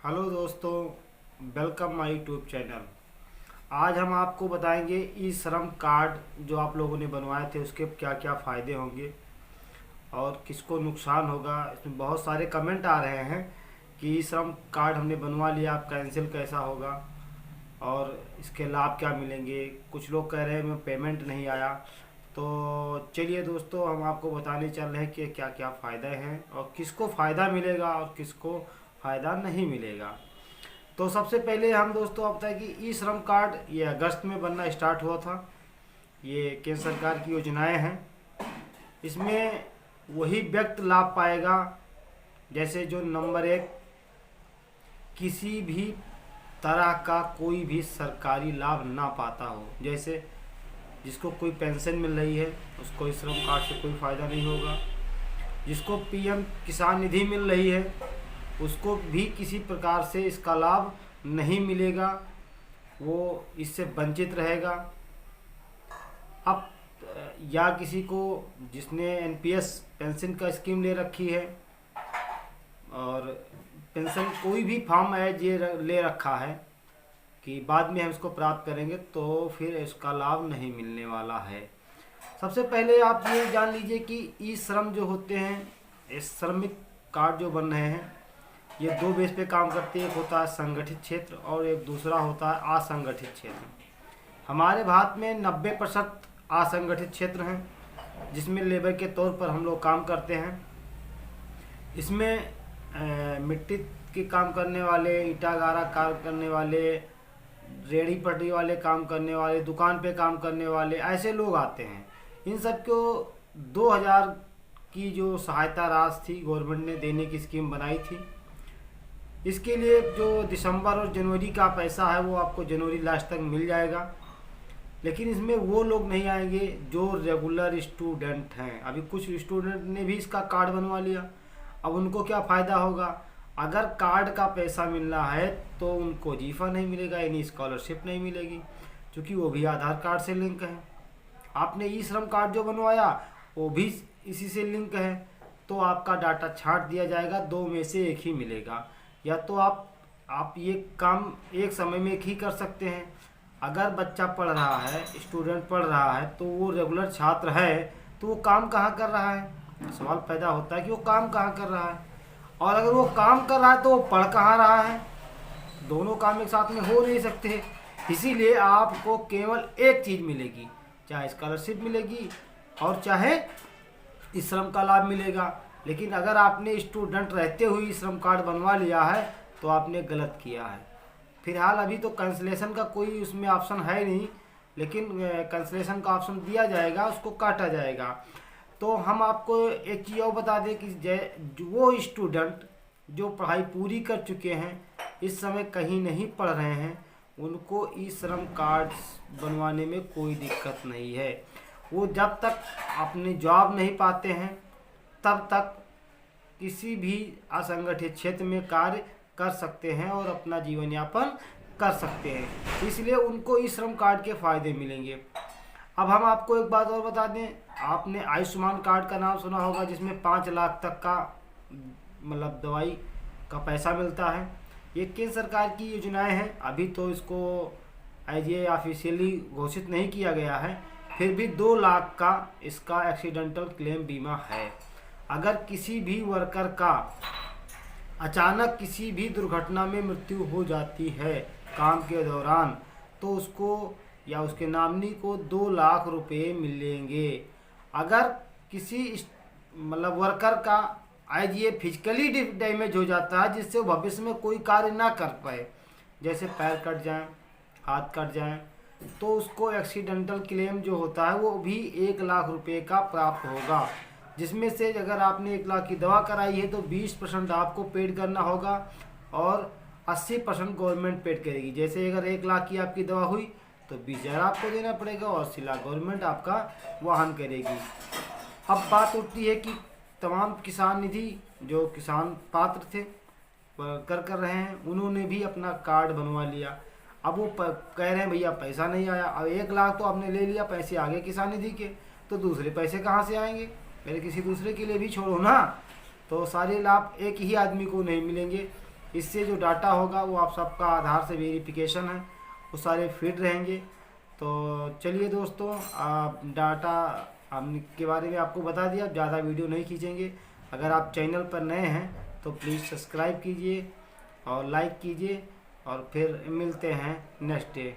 Hello दोस्तों, welcome my YouTube channel. आज हम आपको बताएंगे ई श्रम कार्ड जो आप लोगों ने बनवाए थे उसके क्या क्या फ़ायदे होंगे और किसको नुकसान होगा। इसमें बहुत सारे कमेंट आ रहे हैं कि ई श्रम कार्ड हमने बनवा लिया, आप कैंसिल कैसा होगा और इसके लाभ क्या मिलेंगे। कुछ लोग कह रहे हैं मैं पेमेंट नहीं आया। तो चलिए दोस्तों, हम आपको बताने चल रहे हैं कि क्या क्या फ़ायदे हैं और किसको फ़ायदा मिलेगा और किसको फ़ायदा नहीं मिलेगा। तो सबसे पहले हम दोस्तों आप बताएं कि ई श्रम कार्ड ये अगस्त में बनना स्टार्ट हुआ था। ये केंद्र सरकार की योजनाएं हैं। इसमें वही व्यक्ति लाभ पाएगा जैसे जो नंबर एक, किसी भी तरह का कोई भी सरकारी लाभ ना पाता हो। जैसे जिसको कोई पेंशन मिल रही है उसको ई श्रम कार्ड से कोई फ़ायदा नहीं होगा। जिसको पीएम किसान निधि मिल रही है उसको भी किसी प्रकार से इसका लाभ नहीं मिलेगा, वो इससे वंचित रहेगा। अब या किसी को जिसने एनपीएस पेंशन का स्कीम ले रखी है और पेंशन कोई भी फॉर्म है ये ले रखा है कि बाद में हम इसको प्राप्त करेंगे, तो फिर इसका लाभ नहीं मिलने वाला है। सबसे पहले आप ये जान लीजिए कि ई श्रम जो होते हैं, ये श्रमिक कार्ड जो बन रहे हैं ये दो बेस पे काम करते हैं। एक होता है संगठित क्षेत्र और एक दूसरा होता है असंगठित क्षेत्र। हमारे भारत में 90% असंगठित क्षेत्र हैं जिसमें लेबर के तौर पर हम लोग काम करते हैं। इसमें मिट्टी के काम करने वाले, ईटा गारा काम करने वाले, रेहड़ी पटरी वाले काम करने वाले, दुकान पे काम करने वाले, ऐसे लोग आते हैं। इन सब को 2000 की जो सहायता राशि थी गवर्नमेंट ने देने की स्कीम बनाई थी। इसके लिए जो दिसंबर और जनवरी का पैसा है वो आपको जनवरी लास्ट तक मिल जाएगा। लेकिन इसमें वो लोग नहीं आएंगे जो रेगुलर स्टूडेंट हैं। अभी कुछ स्टूडेंट ने भी इसका कार्ड बनवा लिया, अब उनको क्या फ़ायदा होगा। अगर कार्ड का पैसा मिल रहा है तो उनको वजीफा नहीं मिलेगा, यानी स्कॉलरशिप नहीं मिलेगी, क्योंकि वो भी आधार कार्ड से लिंक है। आपने ई श्रम कार्ड जो बनवाया वो भी इसी से लिंक है, तो आपका डाटा छांट दिया जाएगा, दो में से एक ही मिलेगा। या तो आप ये काम एक समय में एक ही कर सकते हैं। अगर बच्चा पढ़ रहा है, स्टूडेंट पढ़ रहा है, तो वो रेगुलर छात्र है, तो वो काम कहाँ कर रहा है। सवाल पैदा होता है कि वो काम कहाँ कर रहा है, और अगर वो काम कर रहा है तो वो पढ़ कहाँ रहा है। दोनों काम एक साथ में हो नहीं सकते। इसीलिए आपको केवल एक चीज़ मिलेगी, चाहे स्कॉलरशिप मिलेगी और चाहे ई श्रम का लाभ मिलेगा। लेकिन अगर आपने स्टूडेंट रहते हुए श्रम कार्ड बनवा लिया है तो आपने गलत किया है। फिलहाल अभी तो कैंसिलेशन का कोई उसमें ऑप्शन है नहीं, लेकिन कैंसिलेशन का ऑप्शन दिया जाएगा, उसको काटा जाएगा। तो हम आपको एक चीज़ और बता दें कि वो स्टूडेंट जो पढ़ाई पूरी कर चुके हैं, इस समय कहीं नहीं पढ़ रहे हैं, उनको ई श्रम कार्ड बनवाने में कोई दिक्कत नहीं है। वो जब तक अपने जॉब नहीं पाते हैं तब तक किसी भी असंगठित क्षेत्र में कार्य कर सकते हैं और अपना जीवन यापन कर सकते हैं। इसलिए उनको ई श्रम कार्ड के फ़ायदे मिलेंगे। अब हम आपको एक बात और बता दें, आपने आयुष्मान कार्ड का नाम सुना होगा, जिसमें 5 लाख तक का मतलब दवाई का पैसा मिलता है। ये केंद्र सरकार की योजनाएं हैं। अभी तो इसको एज ए ऑफिशियली घोषित नहीं किया गया है, फिर भी 2 लाख का इसका एक्सीडेंटल क्लेम बीमा है। अगर किसी भी वर्कर का अचानक किसी भी दुर्घटना में मृत्यु हो जाती है काम के दौरान, तो उसको या उसके नामिनी को 2 लाख रुपए मिलेंगे। अगर किसी मतलब वर्कर का आज ये फिजिकली डैमेज हो जाता है जिससे वो भविष्य में कोई कार्य ना कर पाए, जैसे पैर कट जाए, हाथ कट जाए, तो उसको एक्सीडेंटल क्लेम जो होता है वो भी 1 लाख रुपए का प्राप्त होगा। जिसमें से अगर आपने 1 लाख की दवा कराई है तो 20% आपको पेड करना होगा और 80% गवर्नमेंट पेड करेगी। जैसे अगर 1 लाख की आपकी दवा हुई तो 20,000 आपको देना पड़ेगा और 80 लाख गवर्नमेंट आपका वहन करेगी। अब बात उठती है कि तमाम किसान निधि जो किसान पात्र थे कर रहे हैं, उन्होंने भी अपना कार्ड बनवा लिया। अब वो कह रहे हैं भैया पैसा नहीं आया। अब 1 लाख तो आपने ले लिया, पैसे आ गए किसान निधि के, तो दूसरे पैसे कहाँ से आएंगे। पहले किसी दूसरे के लिए भी छोड़ो ना। तो सारे लाभ एक ही आदमी को नहीं मिलेंगे। इससे जो डाटा होगा वो आप सबका आधार से वेरिफिकेशन है, वो सारे फिट रहेंगे। तो चलिए दोस्तों, आप डाटा हमने के बारे में आपको बता दिया, ज़्यादा वीडियो नहीं खींचेंगे। अगर आप चैनल पर नए हैं तो प्लीज़ सब्सक्राइब कीजिए और लाइक कीजिए, और फिर मिलते हैं नेक्स्ट डे।